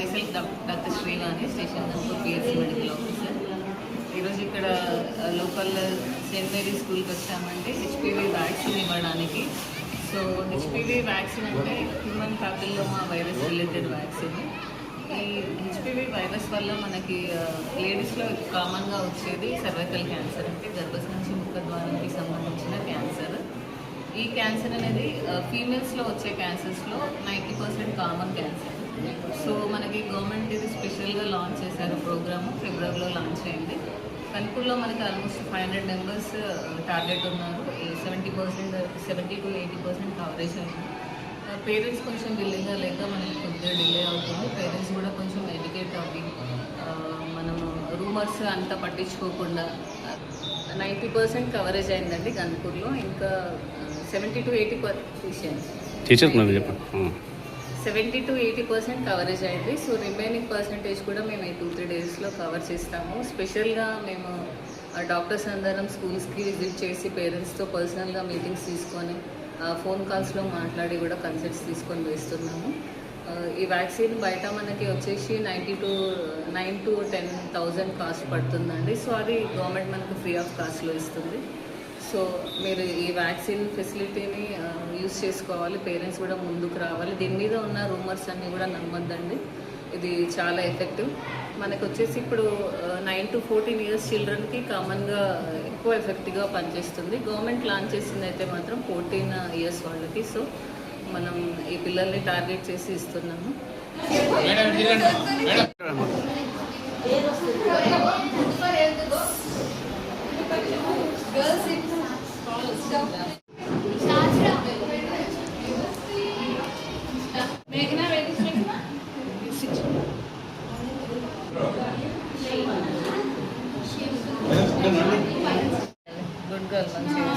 Myself doctor Srivani, station Ghanpur PSC medical officer. ఈరోజు ఇక్కడ local Saint Mary స్కూల్కి వచ్చామంటే హెచ్పివి వ్యాక్సిన్ ఇవ్వడానికి. సో హెచ్పివి వ్యాక్సిన్ అంటే human papilloma virus related vaccine. ఈ హెచ్పివి వైరస్ వల్ల మనకి లేడీస్లో కామన్గా వచ్చేది సర్వైకల్ క్యాన్సర్, అంటే గర్భసంచి ముఖద్వారానికి సంబంధించిన క్యాన్సర్. ఈ క్యాన్సర్ అనేది ఫీమేల్స్లో వచ్చే క్యాన్సర్స్లో 90% కామన్ క్యాన్సర్. సో మనకి గవర్నమెంట్ ఇది స్పెషల్గా లాంచ్ చేశారు ప్రోగ్రాము, ఫిబ్రవరిలో లాంచ్ అయింది. కన్పూర్లో మనకి ఆల్మోస్ట్ 500 మెంబర్స్ టార్గెట్ ఉన్నారు. 70 to 80% కవరేజ్ అయింది. పేరెంట్స్ కొంచెం విల్లింగ్గా లేక మనకి కొద్దిగా డిలే అవుతుంది. పేరెంట్స్ కూడా కొంచెం ఎడ్యుకేట్ అవ్వి మనము రూమర్స్ అంతా పట్టించుకోకుండా 90% కవరేజ్ అయిందండి కన్పూర్లో. ఇంకా 70 to 80% 70 to 80% కవరేజ్ అయింది. సో రిమైనింగ్ పర్సంటేజ్ కూడా మేము ఈ 2-3 డేస్లో కవర్ చేస్తాము. స్పెషల్గా మేము డాక్టర్స్ అందరం స్కూల్స్కి విజిట్ చేసి పేరెంట్స్తో పర్సనల్గా మీటింగ్స్ తీసుకొని ఫోన్ కాల్స్లో మాట్లాడి కూడా కన్సల్ట్స్ తీసుకొని వేస్తున్నాము. ఈ వ్యాక్సిన్ బయట మనకి వచ్చేసి 9 to 10,000 కాస్ట్ పడుతుందండి. సో అది గవర్నమెంట్ మనకు ఫ్రీ ఆఫ్ కాస్ట్లో ఇస్తుంది. సో మీరు ఈ వ్యాక్సిన్ ఫెసిలిటీని యూజ్ చేసుకోవాలి. పేరెంట్స్ కూడా ముందుకు రావాలి. దీని మీద ఉన్న రూమర్స్ అన్నీ కూడా నమ్మొద్దండి. ఇది చాలా ఎఫెక్టివ్. మనకు వచ్చేసి ఇప్పుడు 9 to 14 years చిల్డ్రన్కి కామన్గా ఎక్కువ ఎఫెక్టివ్గా పనిచేస్తుంది. గవర్నమెంట్ లాంచ్ చేసింది అయితే మాత్రం 14 years వాళ్ళకి. సో మనం ఈ పిల్లల్ని టార్గెట్ చేసి ఇస్తున్నాము. గుడ్ గర్ల్, మంచిగా